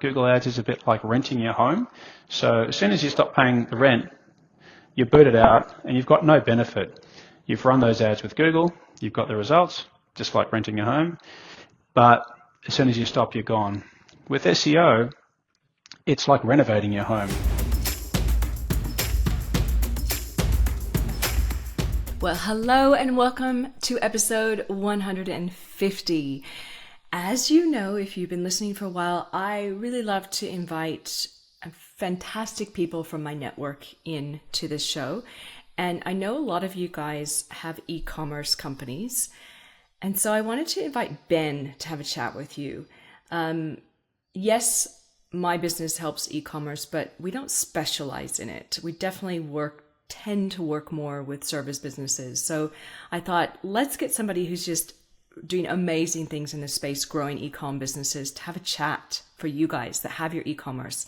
Google Ads is a bit like renting your home. So as soon as you stop paying the rent, you're booted out and you've got no benefit. You've run those ads with Google, you've got the results, just like renting your home. But as soon as you stop, you're gone. With SEO, it's like renovating your home. Well, hello and welcome to episode 150. As you know, if you've been listening for a while, I really love to invite fantastic people from my network into this show. And I know a lot of you guys have e-commerce companies. And so I wanted to invite Ben to have a chat with you. Yes, my business helps e-commerce, but we don't specialize in it. We definitely tend to work more with service businesses. So I thought, let's get somebody who's just doing amazing things in this space, growing e-com businesses, to have a chat for you guys that have your e-commerce.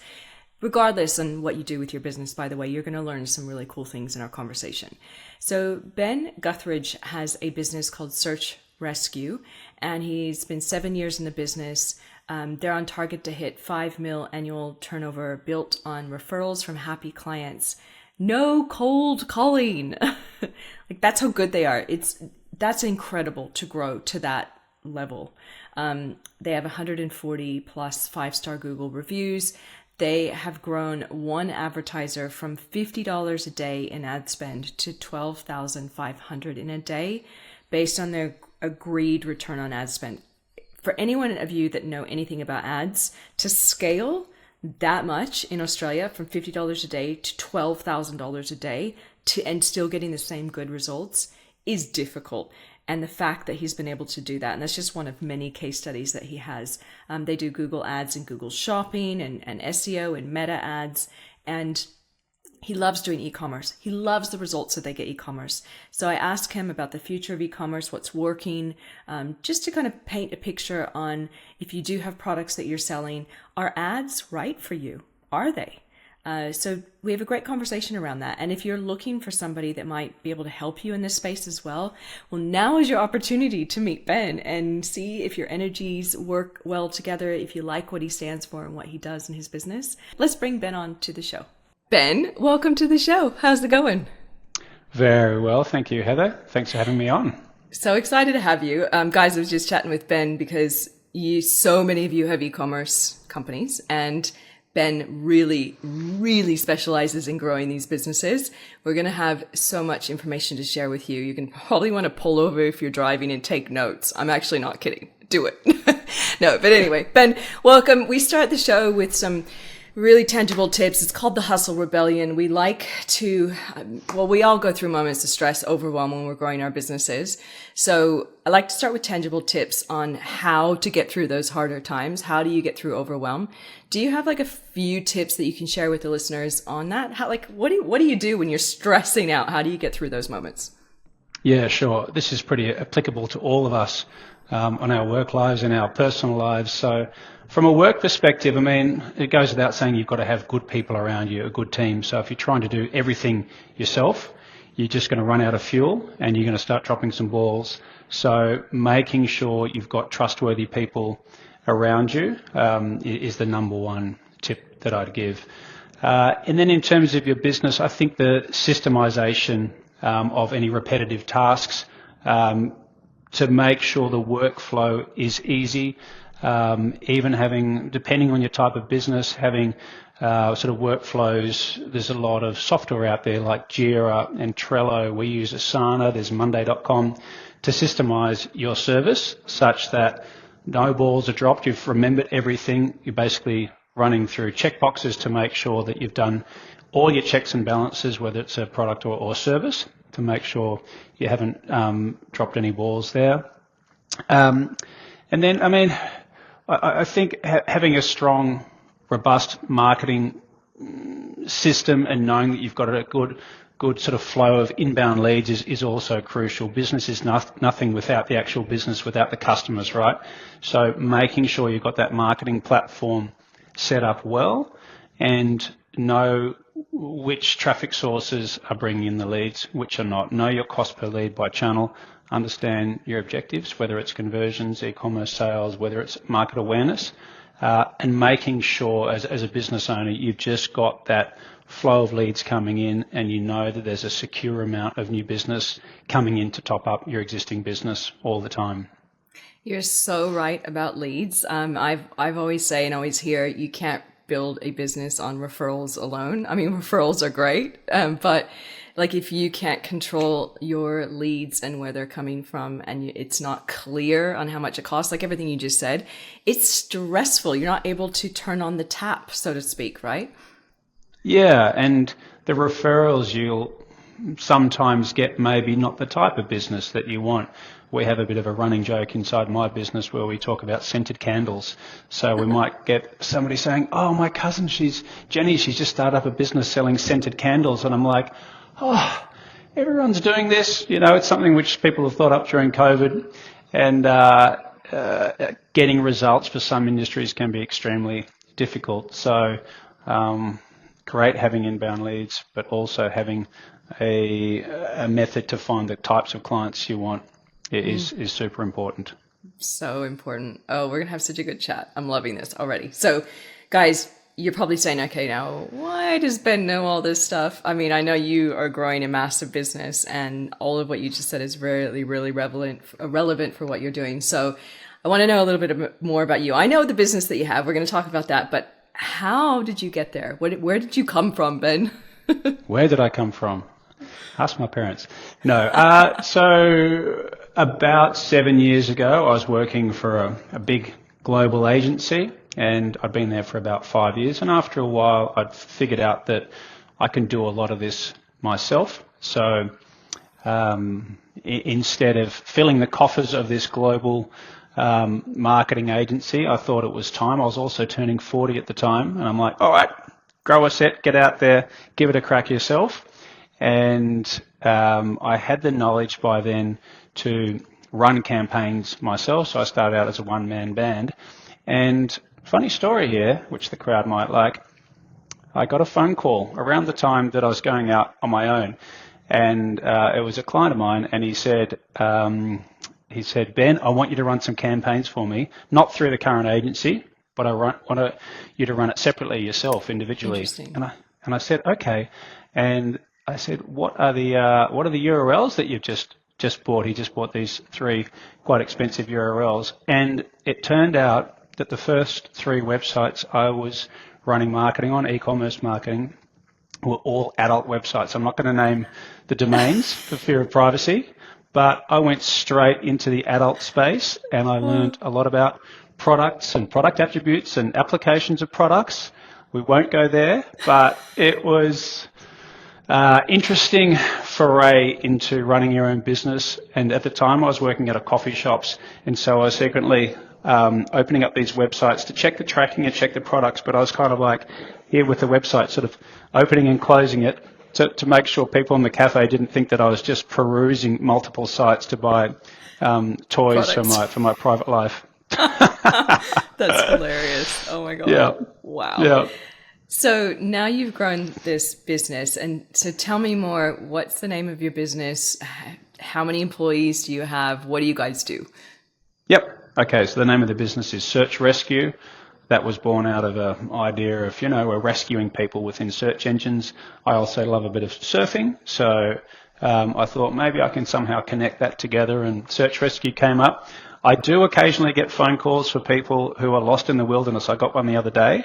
Regardless on what you do with your business, by the way, you're going to learn some really cool things in our conversation. So Ben Guthridge has a business called Search Rescue, and he's been 7 years in the business. They're on target to hit 5 mil annual turnover, built on referrals from happy clients. No cold calling. Like, that's how good they are. That's incredible to grow to that level. They have 140 plus 5-star Google reviews. They have grown one advertiser from $50 a day in ad spend to $12,500 in a day based on their agreed return on ad spend. For anyone of you that know anything about ads, to scale that much in Australia from $50 a day to $12,000 a day and still getting the same good results is difficult. And the fact that he's been able to do that, and that's just one of many case studies that he has. They do Google Ads and Google Shopping and SEO and meta ads. And he loves doing e-commerce. He loves the results that they get e-commerce. So I asked him about the future of e-commerce, what's working, just to kind of paint a picture on, if you do have products that you're selling, are ads right for you? Are they? So we have a great conversation around that. And if you're looking for somebody that might be able to help you in this space as well, now is your opportunity to meet Ben and see if your energies work well together, if you like what he stands for and what he does in his business. Let's bring Ben on to the show. Ben, welcome to the show. How's it going? Very well. Thank you, Heather. Thanks for having me on. So excited to have you. Guys, I was just chatting with Ben because so many of you have e-commerce companies, and Ben really, really specializes in growing these businesses. We're going to have so much information to share with you. You can probably want to pull over if you're driving and take notes. I'm actually not kidding. Do it. No, but anyway, Ben, welcome. We start the show with some really tangible tips. It's called the Hustle Rebellion. We like to, we all go through moments of stress, overwhelm when we're growing our businesses. So I like to start with tangible tips on how to get through those harder times. How do you get through overwhelm? Do you have like a few tips that you can share with the listeners on that? What do you do when you're stressing out? How do you get through those moments? Yeah, sure. This is pretty applicable to all of us on our work lives and our personal lives. So from a work perspective, I mean, it goes without saying you've got to have good people around you, a good team. So if you're trying to do everything yourself, you're just going to run out of fuel and you're going to start dropping some balls. So making sure you've got trustworthy people around you is the number one tip that I'd give. And then in terms of your business, I think the systemisation of any repetitive tasks to make sure the workflow is easy. Even having, depending on your type of business, having sort of workflows. There's a lot of software out there like Jira and Trello. We use Asana. There's Monday.com to systemize your service such that no balls are dropped. You've remembered everything. You're basically running through checkboxes to make sure that you've done all your checks and balances, whether it's a product or service, to make sure you haven't dropped any balls there. And then, I mean, I think having a strong, robust marketing system and knowing that you've got a good sort of flow of inbound leads is also crucial. Business is nothing without the actual business, without the customers, right? So making sure you've got that marketing platform set up well and know which traffic sources are bringing in the leads, which are not. Know your cost per lead by channel. Understand your objectives, whether it's conversions, e-commerce sales, whether it's market awareness. and making sure as a business owner you've just got that flow of leads coming in, and you know that there's a secure amount of new business coming in to top up your existing business all the time. You're so right about leads. I've always say and always hear you can't build a business on referrals alone. I mean, referrals are great, but like if you can't control your leads and where they're coming from, and it's not clear on how much it costs, like everything you just said, it's stressful. You're not able to turn on the tap, so to speak, right? Yeah, and the referrals, you'll sometimes get maybe not the type of business that you want. We have a bit of a running joke inside my business where we talk about scented candles. So we might get somebody saying, oh, my cousin, Jenny, she's just started up a business selling scented candles. And I'm like, oh, everyone's doing this. You know, it's something which people have thought up during COVID. And getting results for some industries can be extremely difficult. So great having inbound leads, but also having a method to find the types of clients you want is super important. So important. Oh, we're going to have such a good chat. I'm loving this already. So guys, you're probably saying, okay, now why does Ben know all this stuff? I mean, I know you are growing a massive business and all of what you just said is really, really relevant for what you're doing. So I want to know a little bit more about you. I know the business that you have. We're going to talk about that, but how did you get there? Where did you come from, Ben? Where did I come from? Ask my parents. No. So about 7 years ago, I was working for a big global agency, and I'd been there for about 5 years. And after a while, I'd figured out that I can do a lot of this myself. So instead of filling the coffers of this global marketing agency, I thought it was time. I was also turning 40 at the time, and I'm like, all right, grow a set, get out there, give it a crack yourself. And I had the knowledge by then to run campaigns myself, so I started out as a one-man band. And funny story here, which the crowd might like, I got a phone call around the time that I was going out on my own, and it was a client of mine, and he said, Ben, I want you to run some campaigns for me, not through the current agency, but I want you to run it separately yourself, individually. And I said, okay. And I said, what are the URLs that you've just bought? He just bought these 3 quite expensive URLs, and it turned out that the first 3 websites I was running marketing on, e-commerce marketing, were all adult websites. I'm not going to name the domains for fear of privacy, but I went straight into the adult space, and I learned a lot about products and product attributes and applications of products. We won't go there, but it was interesting foray into running your own business. And at the time I was working at a coffee shops, and so I was secretly opening up these websites to check the tracking and check the products, but I was kind of like here with the website sort of opening and closing it to make sure people in the cafe didn't think that I was just perusing multiple sites to buy toys for my private life. That's hilarious. Oh my God. Yeah. Wow. Yeah. So now you've grown this business, and so tell me more. What's the name of your business? How many employees do you have? What do you guys do? Yep. Okay, so the name of the business is Search Rescue. That was born out of an idea of, we're rescuing people within search engines. I also love a bit of surfing, so I thought maybe I can somehow connect that together, and Search Rescue came up. I do occasionally get phone calls for people who are lost in the wilderness. I got one the other day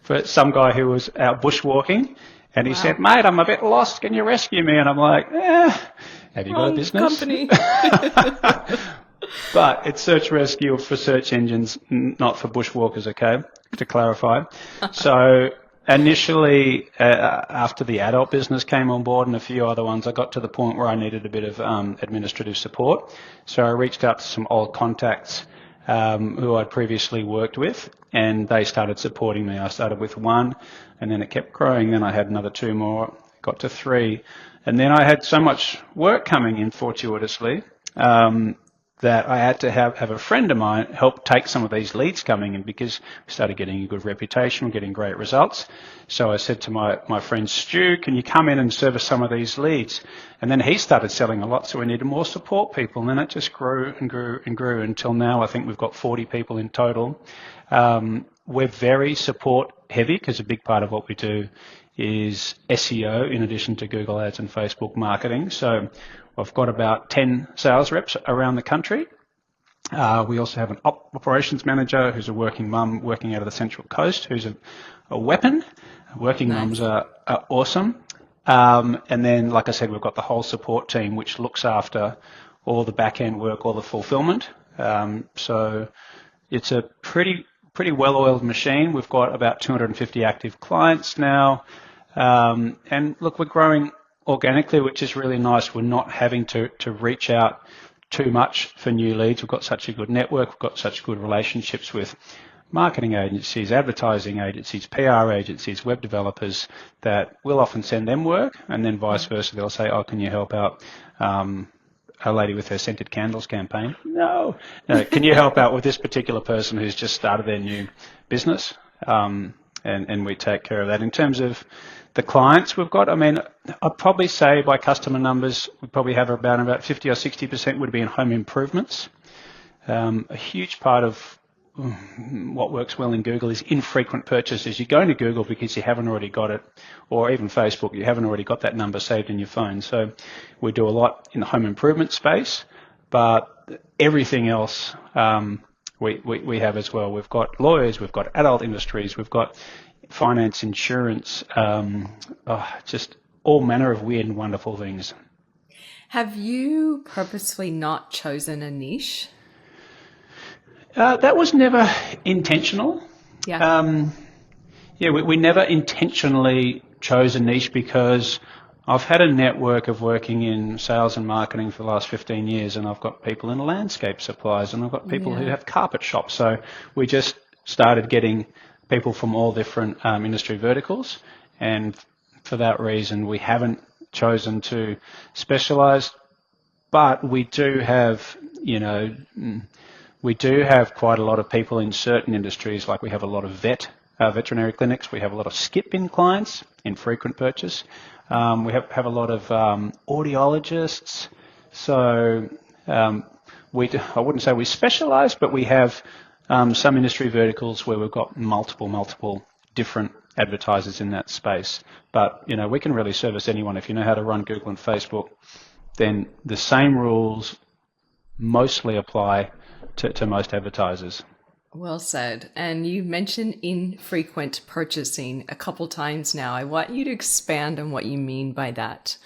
for some guy who was out bushwalking, and he said, mate, I'm a bit lost. Can you rescue me? And I'm like, have you got a business? Company. But it's Search Rescue for search engines, not for bushwalkers, okay, to clarify. So initially, after the adult business came on board and a few other ones, I got to the point where I needed a bit of administrative support. So I reached out to some old contacts who I'd previously worked with, and they started supporting me. I started with 1, and then it kept growing. Then I had another 2 more, got to 3. And then I had so much work coming in fortuitously that I had to have a friend of mine help take some of these leads coming in, because we started getting a good reputation, getting great results. So I said to my friend Stu, can you come in and service some of these leads? And then he started selling a lot, so we needed more support people. And then it just grew and grew and grew until now I think we've got 40 people in total. We're very support heavy because a big part of what we do is SEO in addition to Google Ads and Facebook marketing. So I've got about 10 sales reps around the country. We also have an operations manager who's a working mum working out of the Central Coast, who's a weapon. Working mums are awesome. And then, like I said, we've got the whole support team, which looks after all the back-end work, all the fulfillment. So it's a pretty well-oiled machine. We've got about 250 active clients now. And look, we're growing organically, which is really nice. We're not having to reach out too much for new leads. We've got such a good network. We've got such good relationships with marketing agencies, advertising agencies, PR agencies, web developers, that we'll often send them work, and then vice versa. They'll say, oh, can you help out a lady with her scented candles campaign? No. Can you help out with this particular person who's just started their new business? And we take care of that. In terms of the clients we've got, I mean, I'd probably say by customer numbers, we probably have about 50 or 60% would be in home improvements. A huge part of what works well in Google is infrequent purchases. You're going to Google because you haven't already got it, or even Facebook, you haven't already got that number saved in your phone. So we do a lot in the home improvement space, but everything else we have as well. We've got lawyers, we've got adult industries, we've got finance, insurance, just all manner of weird and wonderful things. Have you purposefully not chosen a niche? That was never intentional. Yeah. We never intentionally chose a niche, because I've had a network of working in sales and marketing for the last 15 years, and I've got people in landscape supplies, and I've got people who have carpet shops. So we just started getting people from all different industry verticals, and for that reason we haven't chosen to specialise. But we do have, quite a lot of people in certain industries, like we have a lot of veterinary clinics, we have a lot of skip-in clients, infrequent purchase. We have a lot of audiologists. So I wouldn't say we specialise, but we have some industry verticals where we've got multiple different advertisers in that space. But, we can really service anyone. If you know how to run Google and Facebook, then the same rules mostly apply to most advertisers. Well said. And you mentioned infrequent purchasing a couple times now. I want you to expand on what you mean by that.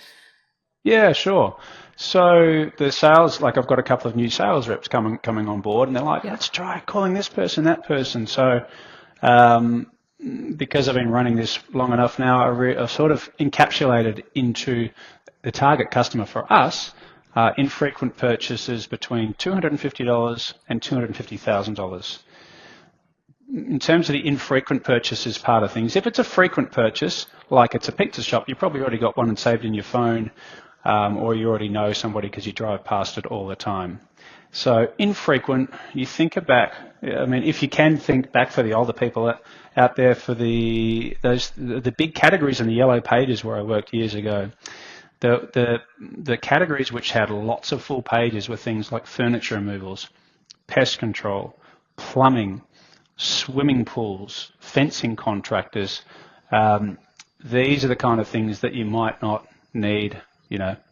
Yeah, sure. So the sales, like I've got a couple of new sales reps coming on board, and they're like, let's try calling this person, that person. So because I've been running this long enough now, I've sort of encapsulated into the target customer for us, infrequent purchases between $250 and $250,000. In terms of the infrequent purchases part of things, if it's a frequent purchase, like it's a pizza shop, you probably already got one and saved in your phone, or you already know somebody because you drive past it all the time. So infrequent, you think back, if you can think back for the older people out there, for the big categories in the yellow pages where I worked years ago, the categories which had lots of full pages were things like furniture removals, pest control, plumbing, swimming pools, fencing contractors. These are the kind of things that you might not need,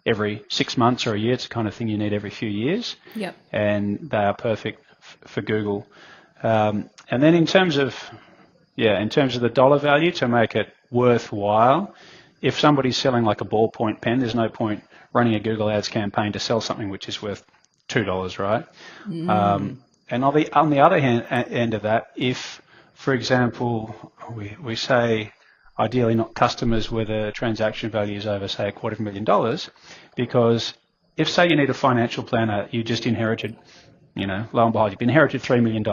every 6 months or a year. It's the kind of thing you need every few years. Yep. And they are perfect for Google. And then in terms of the dollar value, to make it worthwhile, if somebody's selling like a ballpoint pen, there's no point running a Google Ads campaign to sell something which is worth $2, right? And on the other end of that, if, for example, we say ideally not customers where the transaction value is over, say, $250,000, because if, say, you need a financial planner, you just inherited, lo and behold, you've inherited $3 million,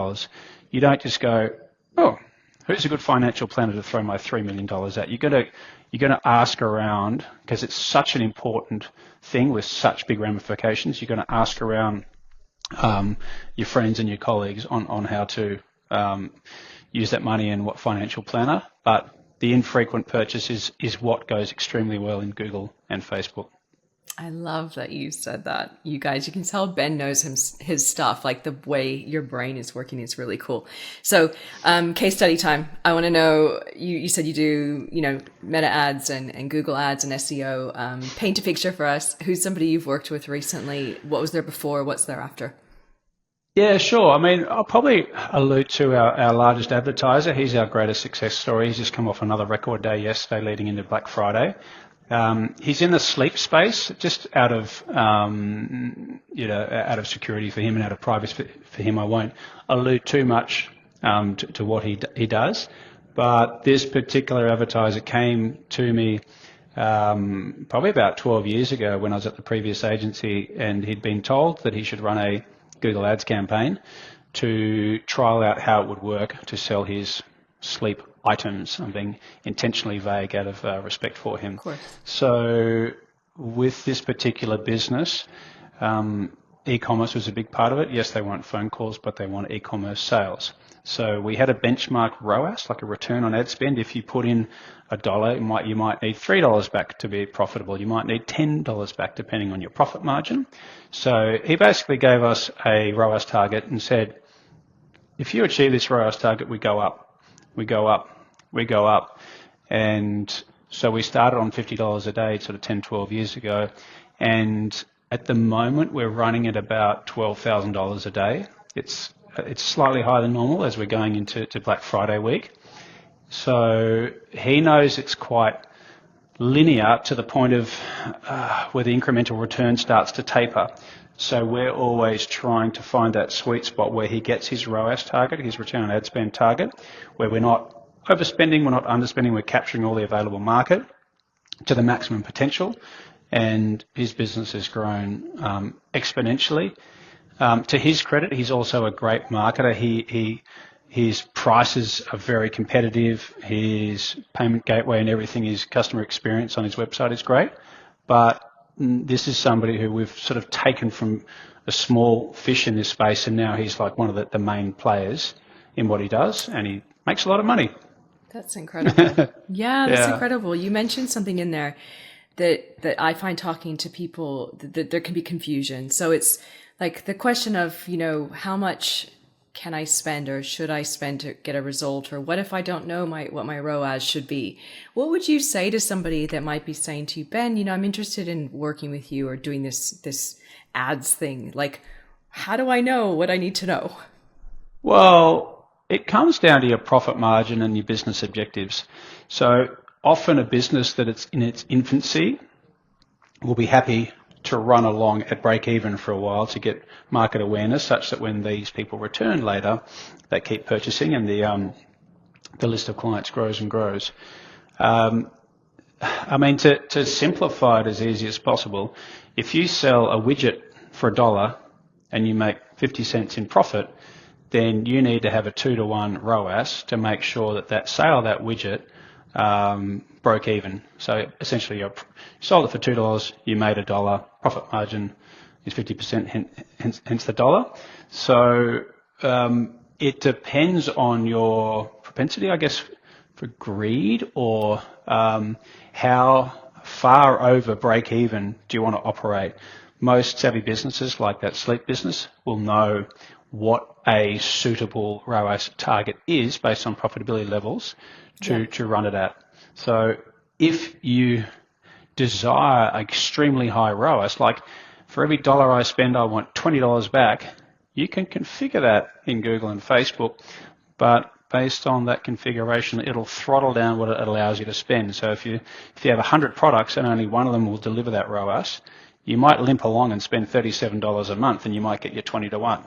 you don't just go, oh, who's a good financial planner to throw my $3 million at? You're going to ask around, because it's such an important thing with such big ramifications. You're going to ask around your friends and your colleagues on how to use that money and what financial planner. But the infrequent purchase is what goes extremely well in Google and Facebook. I love that you said that. You guys, you can tell Ben knows his stuff. Like the way your brain is working is really cool. So, case study time. I want to know, you said you do, meta ads and Google ads and SEO. Paint a picture for us. Who's somebody you've worked with recently? What was there before? What's there after? Yeah, sure. I mean, I'll probably allude to our largest advertiser. He's our greatest success story. He's just come off another record day yesterday leading into Black Friday. He's in the sleep space, just out of out of security for him and out of privacy for him. I won't allude too much to what he does, but this particular advertiser came to me probably about 12 years ago when I was at the previous agency, and he'd been told that he should run a Google Ads campaign to trial out how it would work to sell his sleep items. I'm being intentionally vague out of respect for him. Of course. So with this particular business, e-commerce was a big part of it. Yes, they want phone calls, but they want e-commerce sales. So we had a benchmark ROAS, like a return on ad spend. If you put in $1, you might need $3 back to be profitable. You might need $10 back depending on your profit margin. So he basically gave us a ROAS target and said, if you achieve this ROAS target, we go up. We go up, we go up. And so we started on $50 a day sort of 10, 12 years ago. And at the moment, we're running at about $12,000 a day. It's slightly higher than normal as we're going into Black Friday week. So he knows it's quite linear to the point of where the incremental return starts to taper. So we're always trying to find that sweet spot where he gets his ROAS target, his return on ad spend target, where we're not overspending, we're not underspending, we're capturing all the available market to the maximum potential. And his business has grown exponentially. To his credit, he's also a great marketer. His prices are very competitive. His payment gateway and everything, his customer experience on his website is great. But this is somebody who we've sort of taken from a small fish in this space, and now he's like one of the main players in what he does, and he makes a lot of money. That's incredible. Yeah, that's incredible. You mentioned something in there that I find talking to people that there can be confusion. So it's like the question of, how much can I spend or should I spend to get a result? Or what if I don't know what my ROAS should be? What would you say to somebody that might be saying to you, Ben, I'm interested in working with you or doing this ads thing. Like, how do I know what I need to know? Well, it comes down to your profit margin and your business objectives. So often a business that it's in its infancy will be happy to run along at break even for a while to get market awareness, such that when these people return later, they keep purchasing and the list of clients grows and grows. To simplify it as easy as possible, if you sell a widget for $1 and you make 50 cents in profit, then you need to have a 2-to-1 ROAS to make sure that sale of that widget broke even. So essentially you sold it for $2, you made $1, profit margin is 50%, hence the dollar. So it depends on your propensity, I guess, for greed, or how far over break even do you want to operate. Most savvy businesses like that sleep business will know what a suitable ROAS target is based on profitability levels to run it at. So if you desire extremely high ROAS, like for every $1 I spend, I want $20 back, you can configure that in Google and Facebook, but based on that configuration, it'll throttle down what it allows you to spend. So if you have 100 products and only one of them will deliver that ROAS, you might limp along and spend $37 a month and you might get your 20-to-1.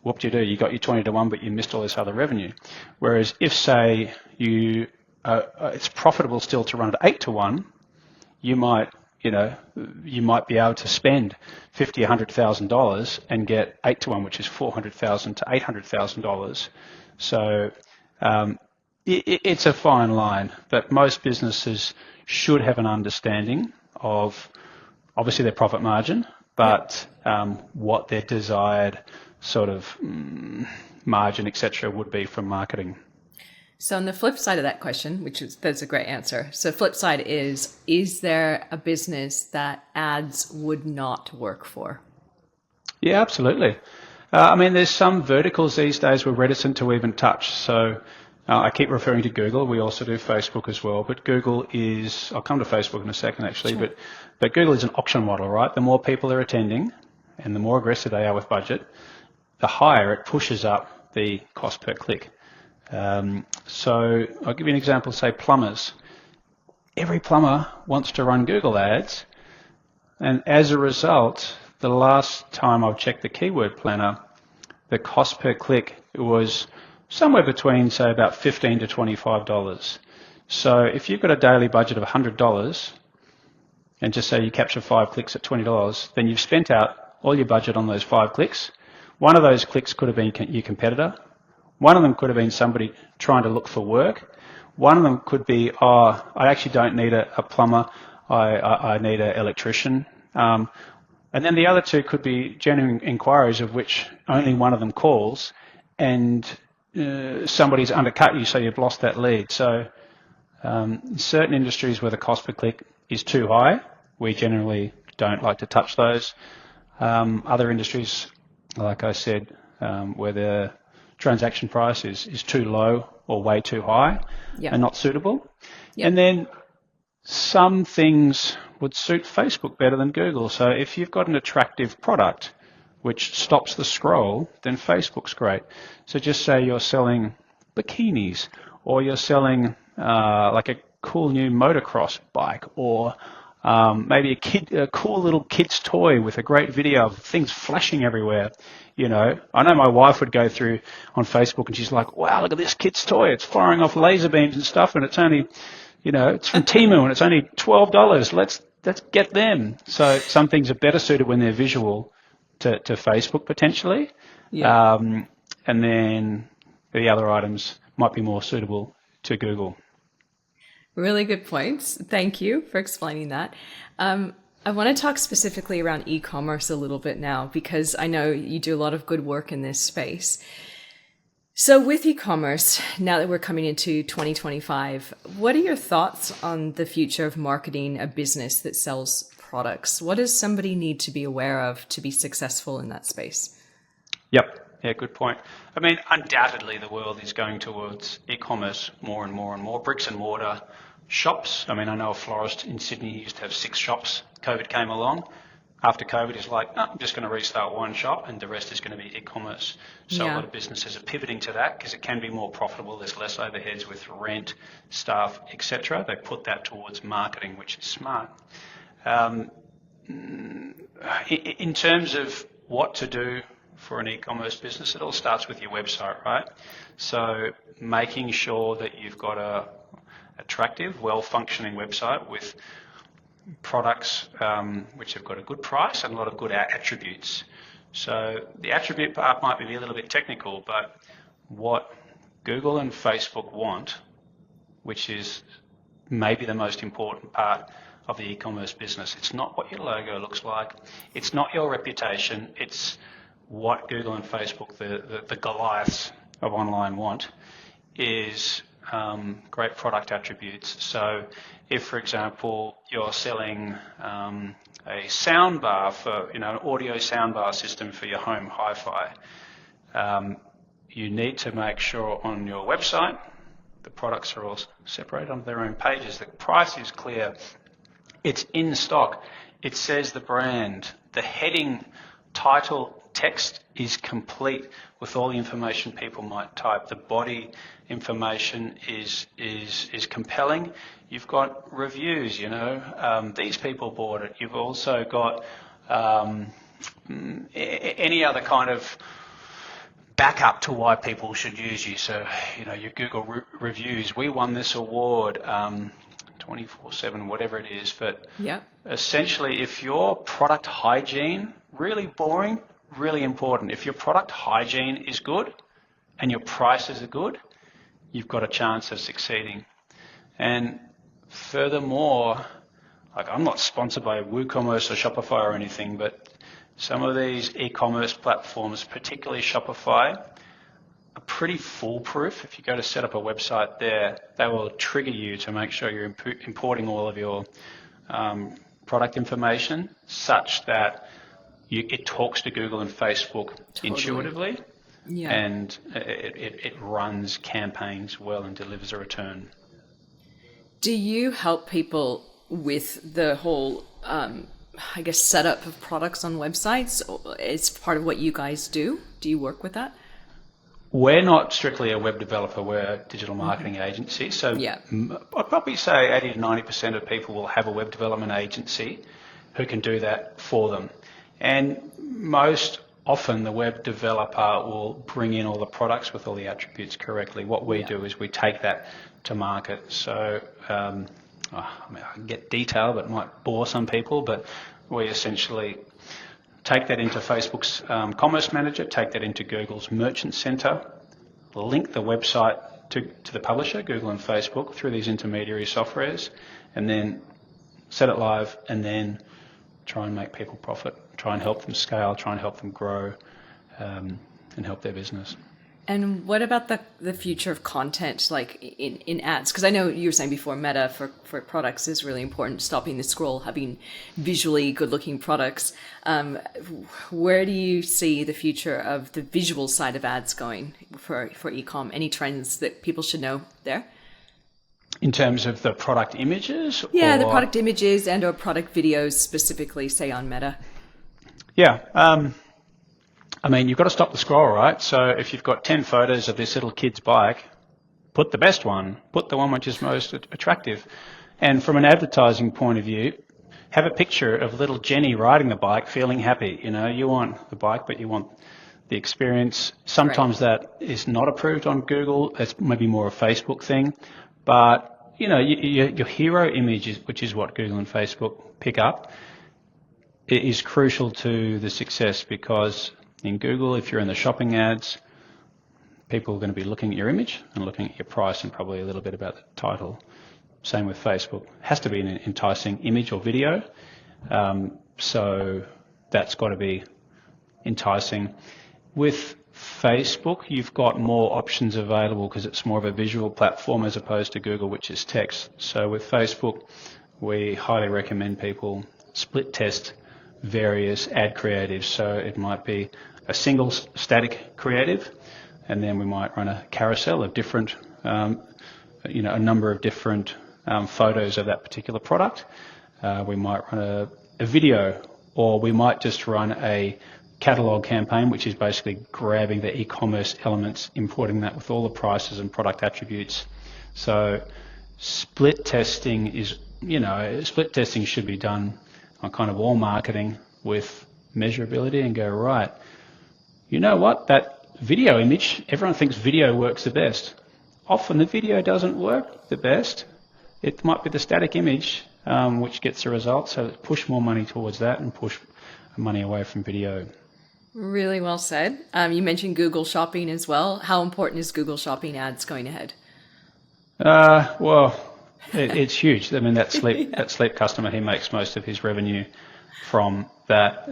What do? You got your 20-to-1, but you missed all this other revenue. Whereas if, say, it's profitable still to run at 8-to-1, you might be able to spend $50,000, $100,000 and get 8-to-1, which is $400,000 to $800,000. So it's a fine line, but most businesses should have an understanding of obviously their profit margin, but what their desired sort of margin, etc., would be from marketing. So on the flip side of that question, that's a great answer. So flip side is there a business that ads would not work for? Yeah, absolutely. I mean, there's some verticals these days we're reticent to even touch. So I keep referring to Google. We also do Facebook as well. But Google is, I'll come to Facebook in a second actually, Sure. but Google is an auction model, right? The more people are attending and the more aggressive they are with budget, the higher it pushes up the cost per click. So I'll give you an example, say plumbers. Every plumber wants to run Google ads, and as a result, the last time I've checked the keyword planner, the cost per click was somewhere between, say, about $15 to $25. So if you've got a daily budget of $100 and just say you capture 5 clicks at $20, then you've spent out all your budget on those 5 clicks. One of those clicks could have been your competitor. One of them could have been somebody trying to look for work. One of them could be, I actually don't need a plumber, I need an electrician. And then the other two could be genuine inquiries of which only one of them calls, and somebody's undercut you, so you've lost that lead. So certain industries where the cost per click is too high, we generally don't like to touch those. Other industries, like I said, where the transaction price is too low or way too high and not suitable. And then some things would suit Facebook better than Google. So if you've got an attractive product which stops the scroll, then Facebook's great. So just say you're selling bikinis, or you're selling like a cool new motocross bike, or maybe a cool little kid's toy with a great video of things flashing everywhere. You know, I know my wife would go through on Facebook and she's like, wow, look at this kid's toy. It's firing off laser beams and stuff, and it's only, you know, it's from Temu and it's only $12. Let's get them. So some things are better suited when they're visual to Facebook potentially. And then the other items might be more suitable to Google. Really good points. Thank you for explaining that. I want to talk specifically around e-commerce a little bit now, because I know you do a lot of good work in this space. So with e-commerce, now that we're coming into 2025, what are your thoughts on the future of marketing a business that sells products? What does somebody need to be aware of to be successful in that space? Yep. Yeah, good point. I mean, undoubtedly the world is going towards e-commerce more and more and more. Bricks and mortar shops. I mean, I know a florist in Sydney used to have 6 shops. COVID came along. After COVID, he's like, I'm just going to restart one shop and the rest is going to be e-commerce. So a lot of businesses are pivoting to that because it can be more profitable. There's less overheads with rent, staff, etc. They put that towards marketing, which is smart. In terms of what to do for an e-commerce business, it all starts with your website, right? So making sure that you've got a attractive, well-functioning website with products which have got a good price and a lot of good attributes. So the attribute part might be a little bit technical, but what Google and Facebook want, which is maybe the most important part of the e-commerce business, it's not what your logo looks like, it's not your reputation, it's what Google and Facebook, the Goliaths of online, want is great product attributes. So if, for example, you're selling a sound bar for, an audio sound bar system for your home hi-fi, you need to make sure on your website the products are all separated on their own pages. The price is clear. It's in stock. It says the brand. The heading, title, text is complete with all the information people might type. The body information is compelling. You've got reviews, these people bought it. You've also got any other kind of backup to why people should use you. So, your Google reviews. We won this award 24/7, whatever it is. But essentially, if your product hygiene, really boring, really important. If your product hygiene is good and your prices are good, you've got a chance of succeeding. And furthermore, I'm not sponsored by WooCommerce or Shopify or anything, but some of these e-commerce platforms, particularly Shopify, are pretty foolproof. If you go to set up a website there, they will trigger you to make sure you're importing all of your product information such that it talks to Google and Facebook intuitively, and it runs campaigns well and delivers a return. Do you help people with the whole, I guess, setup of products on websites? It's part of what you guys do. Do you work with that? We're not strictly a web developer, we're a digital marketing agency. So I'd probably say 80 to 90% of people will have a web development agency who can do that for them. And most often the web developer will bring in all the products with all the attributes correctly. What we do is we take that to market. So I can get detail, but it might bore some people, but we essentially take that into Facebook's Commerce Manager, take that into Google's Merchant Center, link the website to the publisher, Google and Facebook, through these intermediary softwares, and then set it live, and then try and make people profit, try and help them scale, try and help them grow, and help their business. And what about the future of content, like in ads? Because I know you were saying before, Meta for products is really important, stopping the scroll, having visually good-looking products. Where do you see the future of the visual side of ads going for e-com? Any trends that people should know there? In terms of the product images? Yeah, the product images and or product videos specifically, say on Meta. Yeah. I mean, you've got to stop the scroll, right? So if you've got 10 photos of this little kid's bike, put the best one, put the one which is most attractive. And from an advertising point of view, have a picture of little Jenny riding the bike, feeling happy. You know, you want the bike, but you want the experience. Sometimes that is not approved on Google. That's maybe more a Facebook thing. But, you know, your hero image, which is what Google and Facebook pick up, it is crucial to the success, because in Google, if you're in the shopping ads, people are going to be looking at your image and looking at your price and probably a little bit about the title. Same with Facebook. It has to be an enticing image or video. So that's got to be enticing. With Facebook, you've got more options available because it's more of a visual platform as opposed to Google, which is text. So with Facebook, we highly recommend people split test various ad creatives. So it might be a single static creative, and then we might run a carousel of different, a number of different photos of that particular product. We might run a video, or we might just run a catalog campaign, which is basically grabbing the e-commerce elements, importing that with all the prices and product attributes. So split testing should be done on kind of all marketing with measurability, and go, right, you know what, that video image, everyone thinks video works the best. Often the video doesn't work the best. It might be the static image which gets the result, so push more money towards that and push money away from video. Really well said. You mentioned Google Shopping as well. How important is Google Shopping ads going ahead? It's huge. I mean, that sleep customer, he makes most of his revenue from that.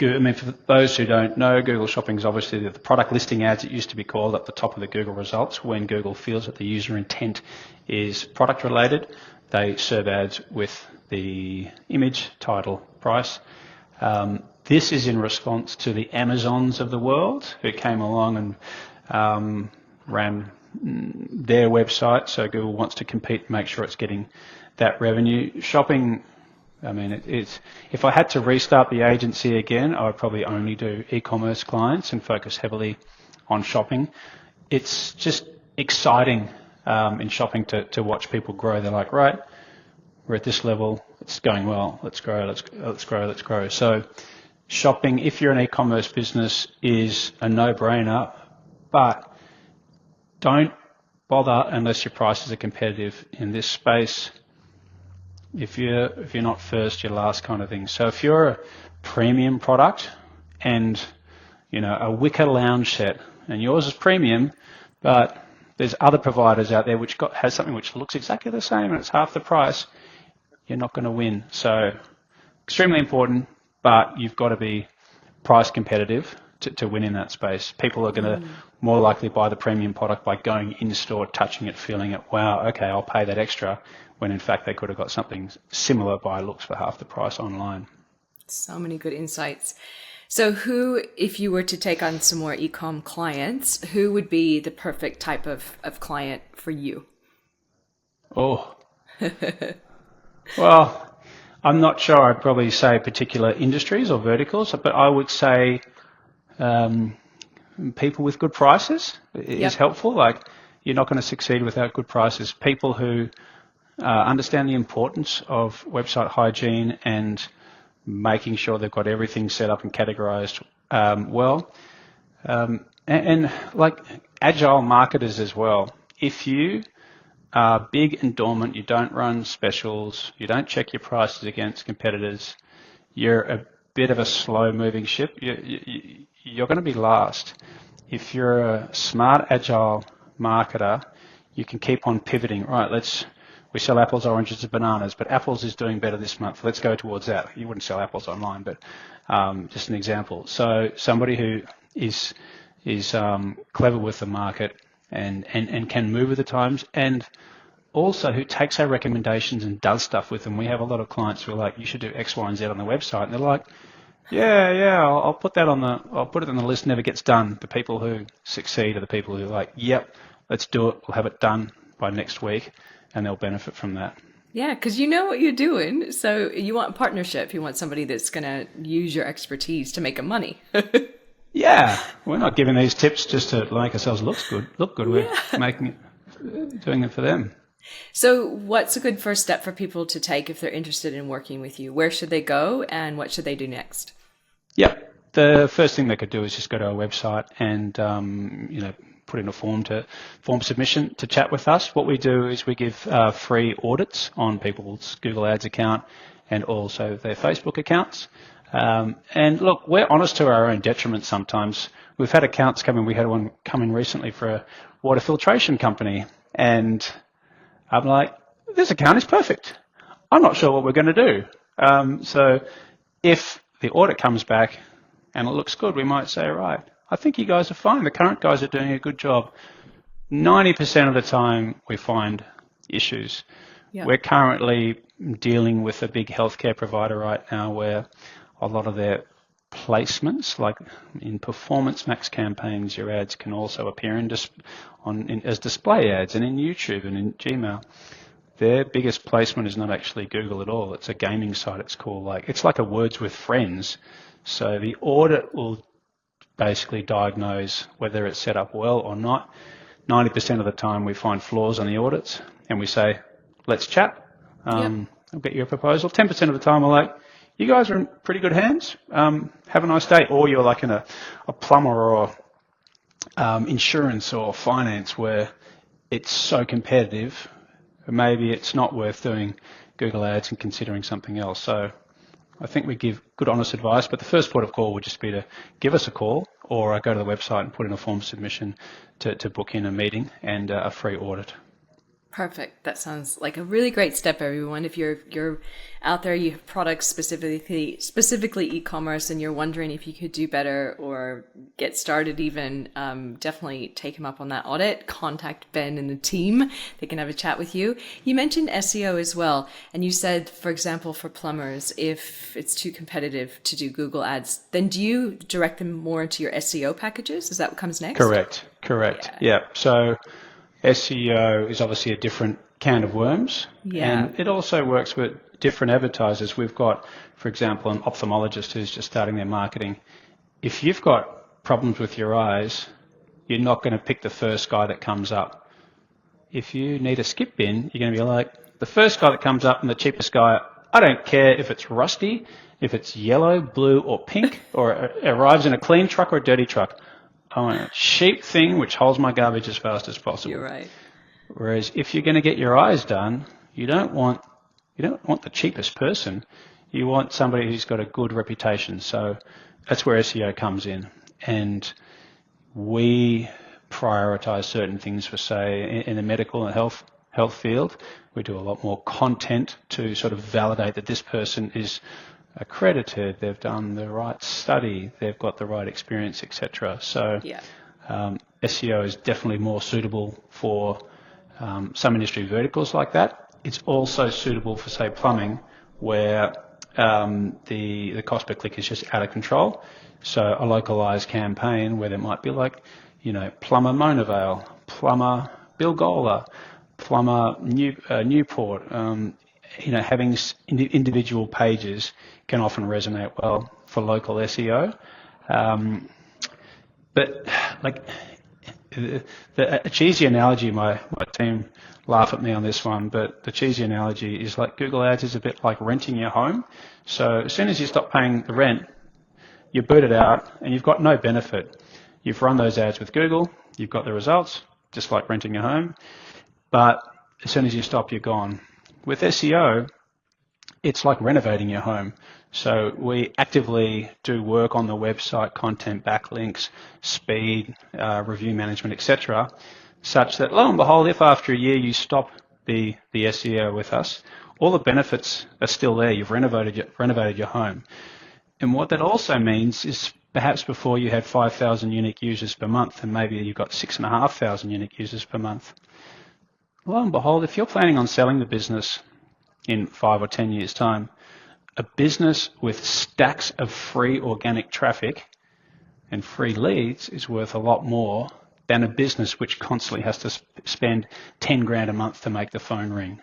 For those who don't know, Google Shopping is obviously the product listing ads, it used to be called, at the top of the Google results. When Google feels that the user intent is product related, they serve ads with the image, title, price. This is in response to the Amazons of the world who came along and ran their website. So Google wants to compete and make sure it's getting that revenue. Shopping, I mean, if I had to restart the agency again, I would probably only do e-commerce clients and focus heavily on shopping. It's just exciting in shopping to watch people grow. They're like, right, we're at this level, it's going well, let's grow, let's grow. So shopping, if you're an e-commerce business, is a no-brainer, but don't bother unless your prices are competitive in this space. If you're not first, you're last kind of thing. So if you're a premium product and, you know, a wicker lounge set, and yours is premium, but there's other providers out there which has something which looks exactly the same and it's half the price, you're not going to win. So extremely important. but you've got to be price competitive to win in that space. People are going to more likely buy the premium product by going in store, touching it, feeling it. Wow, okay, I'll pay that extra, when in fact they could have got something similar by looks for half the price online. So many good insights. So who, if you were to take on some more e-com clients, who would be the perfect type of client for you? Oh, well, I'm not sure I'd probably say particular industries or verticals, but I would say people with good prices is helpful. Like, you're not going to succeed without good prices. People who understand the importance of website hygiene and making sure they've got everything set up and categorized well. And like agile marketers as well. If you are big and dormant, you don't run specials, you don't check your prices against competitors, you're a bit of a slow-moving ship, you're going to be last. If you're a smart, agile marketer, you can keep on pivoting. Right, we sell apples, oranges, and bananas, but apples is doing better this month. Let's go towards that. You wouldn't sell apples online, but just an example. So somebody who is clever with the market and can move with the times, and also who takes our recommendations and does stuff with them. We have a lot of clients who are like, you should do X, Y, and Z on the website, and they're like, yeah, I'll put it on the list, never gets done. The people who succeed are the people who are like, yep, let's do it. We'll have it done by next week, and they'll benefit from that. Yeah, because you know what you're doing. So you want partnership. You want somebody that's going to use your expertise to make them money. Yeah, we're not giving these tips just to make ourselves look good. We're doing it for them. So what's a good first step for people to take if they're interested in working with you? Where should they go, and what should they do next? Yeah, the first thing they could do is just go to our website and put in a form submission to chat with us. What we do is we give free audits on people's Google Ads account and also their Facebook accounts. And look, we're honest to our own detriment sometimes. We've had accounts come in. We had one come in recently for a water filtration company, and I'm like, this account is perfect. I'm not sure what we're going to do. So if the audit comes back and it looks good, we might say, right, I think you guys are fine. The current guys are doing a good job. 90% of the time we find issues. Yeah. We're currently dealing with a big healthcare provider right now where a lot of their placements, like in Performance Max campaigns, your ads can also appear as display ads and in YouTube and in Gmail. Their biggest placement is not actually Google at all. It's a gaming site. It's like a Words with Friends. So the audit will basically diagnose whether it's set up well or not. 90% of the time we find flaws on the audits and we say, let's chat. I'll get you a proposal. 10% of the time we're like, you guys are in pretty good hands. Have a nice day. Or you're like in a plumber or insurance or finance where it's so competitive, maybe it's not worth doing Google Ads and considering something else. So I think we give good, honest advice, but the first port of call would just be to give us a call or go to the website and put in a form submission to book in a meeting and a free audit. Perfect. That sounds like a really great step, everyone. If you're out there, you have products specifically e-commerce, and you're wondering if you could do better or get started even, definitely take him up on that audit. Contact Ben and the team. They can have a chat with you. You mentioned SEO as well, and you said, for example, for plumbers, if it's too competitive to do Google Ads, then do you direct them more into your SEO packages? Is that what comes next? Correct. Yeah. So SEO is obviously a different can of worms, and it also works with different advertisers. We've got, for example, an ophthalmologist who's just starting their marketing. If you've got problems with your eyes, you're not going to pick the first guy that comes up. If you need a skip bin, you're going to be like, the first guy that comes up and the cheapest guy, I don't care if it's rusty, if it's yellow, blue, or pink, or it arrives in a clean truck or a dirty truck. I want a cheap thing which holds my garbage as fast as possible. You're right. Whereas if you're going to get your eyes done, you don't want the cheapest person. You want somebody who's got a good reputation. So that's where SEO comes in. And we prioritize certain things for, say, in the medical and health field. We do a lot more content to sort of validate that this person is accredited, they've done the right study, they've got the right experience, etc. So SEO is definitely more suitable for some industry verticals like that. It's also suitable for, say, plumbing, where the cost per click is just out of control. So a localized campaign where there might be like, plumber Monavale, plumber Bilgola, plumber Newport, having individual pages can often resonate well for local SEO. But like a cheesy analogy, my team laugh at me on this one, but the cheesy analogy is like Google Ads is a bit like renting your home. So as soon as you stop paying the rent, you boot it out and you've got no benefit. You've run those ads with Google, you've got the results, just like renting your home. But as soon as you stop, you're gone. With SEO, it's like renovating your home. So we actively do work on the website, content, backlinks, speed, review management, etc., such that lo and behold, if after a year you stop the SEO with us, all the benefits are still there. You've renovated your home. And what that also means is perhaps before you had 5,000 unique users per month, and maybe you've got 6,500 unique users per month. Lo and behold, if you're planning on selling the business in 5 or 10 years' time, a business with stacks of free organic traffic and free leads is worth a lot more than a business which constantly has to spend 10 grand a month to make the phone ring.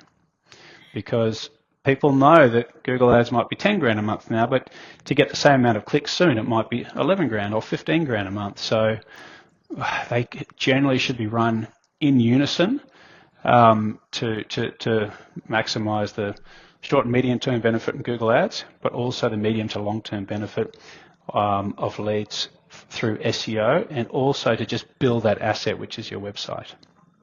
Because people know that Google Ads might be 10 grand a month now, but to get the same amount of clicks soon, it might be 11 grand or 15 grand a month. So they generally should be run in unison to maximize the short and medium term benefit in Google Ads, but also the medium to long term benefit of leads through SEO, and also to just build that asset, which is your website.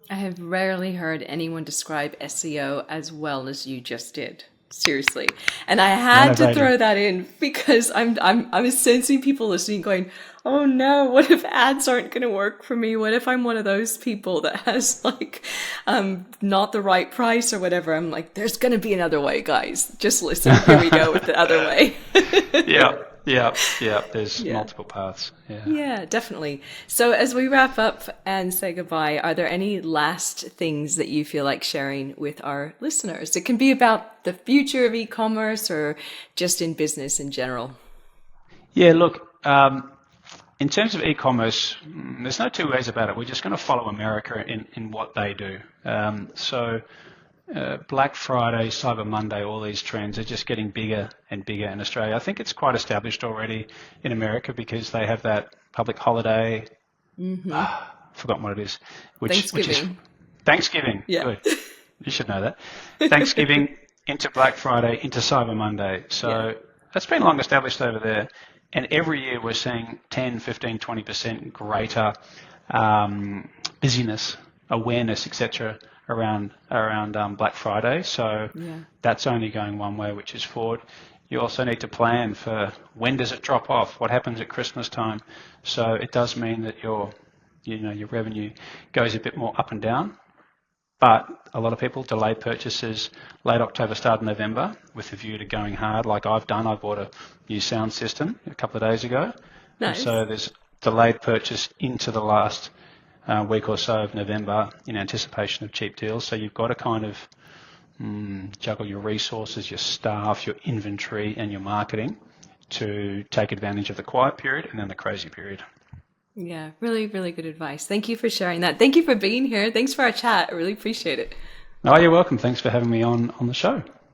I have rarely heard anyone describe SEO as well as you just did. Seriously. And I had to throw that in because I'm sensing people listening going, oh no, what if ads aren't going to work for me? What if I'm one of those people that has like not the right price or whatever? I'm like, there's going to be another way, guys. Just listen. Here we go with the other way. Yeah. There's multiple paths. Yeah, definitely. So as we wrap up and say goodbye, are there any last things that you feel like sharing with our listeners? It can be about the future of e-commerce or just in business in general. Yeah, look, in terms of e-commerce, there's no two ways about it. We're just going to follow America in what they do. Black Friday, Cyber Monday, all these trends are just getting bigger and bigger in Australia. I think it's quite established already in America because they have that public holiday. Forgotten what it is. Which is Thanksgiving. Yeah. Good. You should know that. Thanksgiving into Black Friday into Cyber Monday. So that's been long established over there. And every year we're seeing 10, 15, 20% greater busyness, awareness, etc. around Black Friday. So that's only going one way, which is forward. You also need to plan for when does it drop off, what happens at Christmas time. So it does mean that your revenue goes a bit more up and down. But a lot of people delay purchases late October, start of November with a view to going hard like I've done. I bought a new sound system a couple of days ago. Nice. And so there's delayed purchase into the last week or so of November in anticipation of cheap deals. So you've got to kind of juggle your resources, your staff, your inventory and your marketing to take advantage of the quiet period and then the crazy period. Yeah, really, really good advice. Thank you for sharing that. Thank you for being here. Thanks for our chat. I really appreciate it. Oh, you're welcome. Thanks for having me on the show.